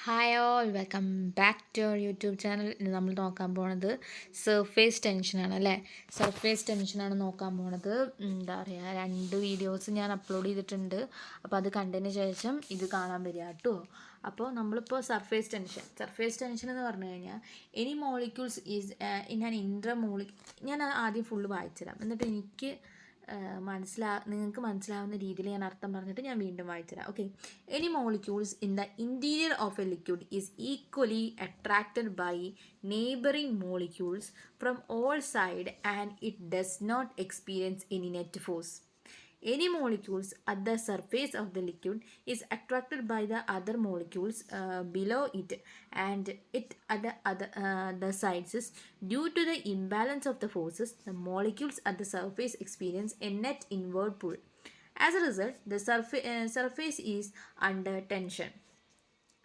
Hi all welcome back to our YouTube channel. ഇന്ന് നമ്മൾ നോക്കാൻ പോണത് സർഫേസ് ടെൻഷനാണ് അല്ലേ. സർഫേസ് ടെൻഷനാണ് നോക്കാൻ പോണത്. എന്താ പറയുക, 2 വീഡിയോസ് ഞാൻ അപ്ലോഡ് ചെയ്തിട്ടുണ്ട്. അപ്പോൾ അത് കണ്ടതിന് ശേഷം ഇത് കാണാൻ വരിക കേട്ടോ. അപ്പോൾ നമ്മളിപ്പോൾ സർഫേസ് ടെൻഷൻ എന്ന് പറഞ്ഞു കഴിഞ്ഞാൽ എനി മോളിക്യൂൾസ് ഈസ് ഞാൻ ആദ്യം ഫുള്ള് വായിച്ചുതരാം, എന്നിട്ട് നിങ്ങൾക്ക് മനസ്സിലാവുന്ന രീതിയിൽ ഞാൻ അർത്ഥം പറഞ്ഞിട്ട് ഞാൻ വീണ്ടും വായിച്ചുതരാം. Okay. Any molecules in the interior of a liquid is equally attracted by neighbouring molecules from all side and it does not experience any net force. Any molecules at the surface of the liquid is attracted by the other molecules below it and it at the sides. Due to the imbalance of the forces, the molecules at the surface experience a net inward pull. As a result, the surface is under tension.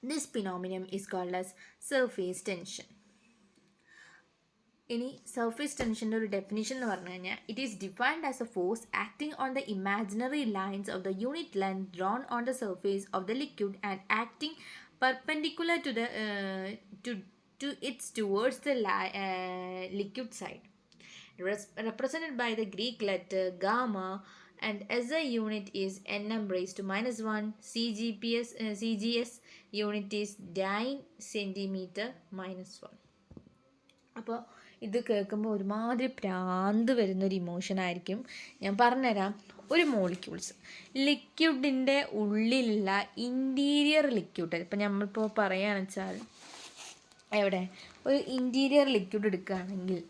This phenomenon is called as surface tension. ഇനി surface ടെൻഷൻ്റെ ഒരു definition എന്ന് പറഞ്ഞു കഴിഞ്ഞാൽ it is defined as a force acting on the imaginary lines of the unit length drone on the surface of the liquid and acting perpendicular to its towards the liquid side, represented by the Greek letter gamma, and SI unit is nm raised to -1, CGS unit is dyne centimeter -1. അപ്പോൾ ഇത് കേൾക്കുമ്പോൾ ഒരുമാതിരി പ്രാന്ത് വരുന്നൊരു ഇമോഷനായിരിക്കും. ഞാൻ പറഞ്ഞുതരാം. ഒരു molecules ലിക്വിഡിൻ്റെ ഉള്ളിലുള്ള interior liquid, ഇപ്പം നമ്മളിപ്പോൾ പറയുകയാണെന്ന് വെച്ചാൽ എവിടെ ഒരു ഇൻറ്റീരിയർ ലിക്വിഡ് എടുക്കുകയാണെങ്കിൽ,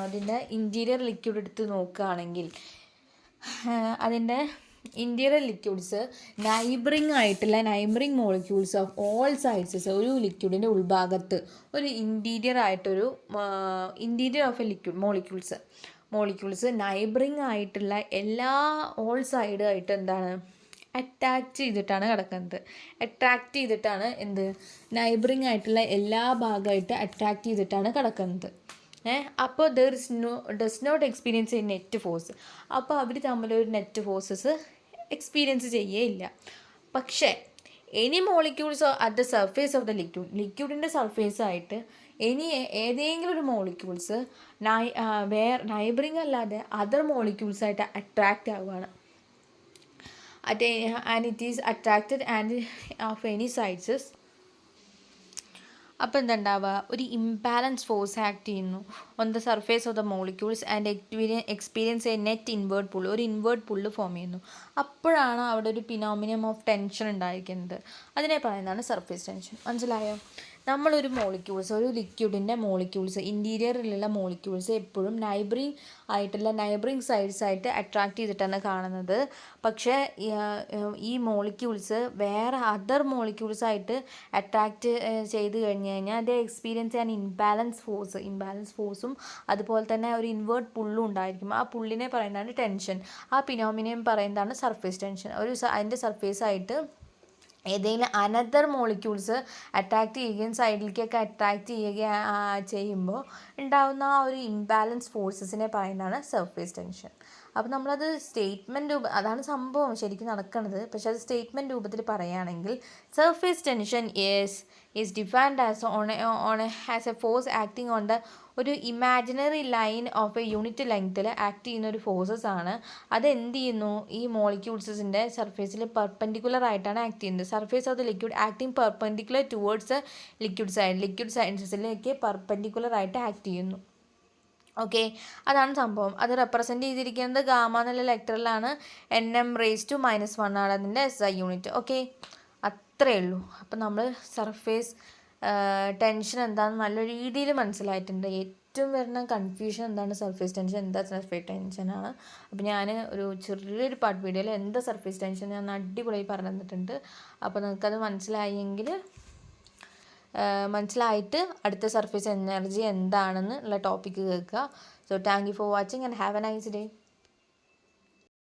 അതിൻ്റെ ഇൻറ്റീരിയർ ലിക്വിഡ് എടുത്ത് നോക്കുകയാണെങ്കിൽ അതിൻ്റെ interior liquids neighbouring molecules of all sides, ഒരു ലിക്വിഡിൻ്റെ ഉൾഭാഗത്ത് ഒരു interior of a liquid molecules neighbouring ആയിട്ടുള്ള എല്ലാ ഓൾ സൈഡായിട്ട് എന്താണ് അട്രാക്റ്റ് ചെയ്തിട്ടാണ് നൈബറിംഗ് ആയിട്ടുള്ള എല്ലാ ഭാഗമായിട്ട് അട്രാക്റ്റ് ചെയ്തിട്ടാണ് കിടക്കുന്നത്. അപ്പോൾ does not experience a net force. അപ്പോൾ അവർ തമ്മിലൊരു നെറ്റ് ഫോഴ്സസ് എക്സ്പീരിയൻസ് ചെയ്യേയില്ല. പക്ഷേ any molecules at the surface of the ലിക്വിഡിൻ്റെ സർഫേസായിട്ട് ഏതെങ്കിലും ഒരു മോളിക്യൂൾസ് നൈബറിംഗ് അല്ലാതെ അതർ മോളിക്യൂൾസായിട്ട് അട്രാക്റ്റ് ആവുകയാണ്. And it is attracted and of any sides. അപ്പോൾ എന്തുണ്ടാവുക, ഒരു ഇംബാലൻസ് ഫോഴ്സ് ആക്ട് ചെയ്യുന്നു on the surface of the molecules and experience a net inward pull, ഒരു ഇൻവേർഡ് പുള്ള് ഫോം ചെയ്യുന്നു. അപ്പോഴാണ് അവിടെ ഒരു ഫിനോമിനം ഓഫ് ടെൻഷൻ ഉണ്ടായിരിക്കുന്നത്. അതിനെ പറയുന്നതാണ് സർഫേസ് ടെൻഷൻ. മനസ്സിലായോ? നമ്മളൊരു ഒരു ലിക്വിഡിൻ്റെ ഇൻറ്റീരിയറിലുള്ള മോളിക്യൂൾസ് എപ്പോഴും നൈബറിംഗ് സൈഡ്സായിട്ട് അട്രാക്റ്റ് ചെയ്തിട്ടാണ് കാണുന്നത്. പക്ഷേ ഈ മോളിക്യൂൾസ് വേറെ അതർ മോളിക്യൂൾസായിട്ട് അട്രാക്റ്റ് ചെയ്ത് കഴിഞ്ഞ് കഴിഞ്ഞാൽ അത് എക്സ്പീരിയൻസ് ചെയ്യാൻ ഇംബാലൻസ് ഫോഴ്സും അതുപോലെ തന്നെ ഒരു ഇൻവേർട്ട് പുള്ളും ഉണ്ടായിരിക്കും. ആ പുള്ളിനെ പറയുന്നതാണ് ടെൻഷൻ. ആ ഫിനോമിനൻ പറയുന്നതാണ് സർഫേസ് ടെൻഷൻ. അതിൻ്റെ സർഫേസായിട്ട് ഏതെങ്കിലും അനദർ മോളിക്യൂൾസ് അട്രാക്റ്റ് ചെയ്യുകയും സൈഡിലേക്കൊക്കെ അട്രാക്റ്റ് ചെയ്യുമ്പോൾ ഉണ്ടാകുന്ന ആ ഒരു ഇംബാലൻസ് ഫോഴ്സസിനെ പറയുന്നതാണ് സർഫേസ് ടെൻഷൻ. അപ്പോൾ നമ്മളത് അതാണ് സംഭവം ശരിക്കും നടക്കുന്നത്. പക്ഷേ അത് സ്റ്റേറ്റ്മെൻറ്റ് രൂപത്തിൽ പറയുകയാണെങ്കിൽ surface tension is defined as a force acting on the ഒരു imaginary line of a unit ലെങ്ത്തിൽ ആക്ട് ചെയ്യുന്ന ഒരു ഫോഴ്സസ് ആണ്. അത് എന്ത് ചെയ്യുന്നു, ഈ മോളിക്യൂൾസിൻ്റെ സർഫേസിൽ പെർപെൻഡിക്കുലർ ആയിട്ടാണ് ആക്ട് ചെയ്യുന്നത്. Surface of the liquid acting perpendicular towards liquid സൈഡ്സിലേക്ക് പെർപെൻഡിക്കുലർ ആയിട്ട് ആക്ട് ചെയ്യുന്നു. ഓക്കെ, അതാണ് സംഭവം. അത് റെപ്രസെൻ്റ് ചെയ്തിരിക്കുന്നത് ഗാമ എന്നുള്ള ലെറ്ററിലാണ്. nm raised to -1 ആണ് അതിൻ്റെ SI യൂണിറ്റ്. ഓക്കെ, അത്രയേ ഉള്ളൂ. അപ്പം നമ്മൾ സർഫേസ് ടെൻഷൻ എന്താണെന്ന് നല്ല രീതിയിൽ മനസ്സിലായിട്ടുണ്ട്. ഏറ്റവും വരുന്ന കൺഫ്യൂഷൻ എന്താണ് സർഫേസ് ടെൻഷനാണ്. അപ്പോൾ ഞാൻ ഒരു ചെറിയൊരു പാർട്ട് വീഡിയോയിൽ എന്താ സർഫേസ് ടെൻഷൻ ഞാൻ അടിപൊളിയായി പറഞ്ഞു തന്നിട്ടുണ്ട്. അപ്പോൾ നിങ്ങൾക്കത് മനസ്സിലായിട്ട് അടുത്ത സർഫേസ് എനർജി എന്താണെന്ന് ഉള്ള ടോപ്പിക്ക് കേൾക്കുക. So thank you for watching and have A nice day.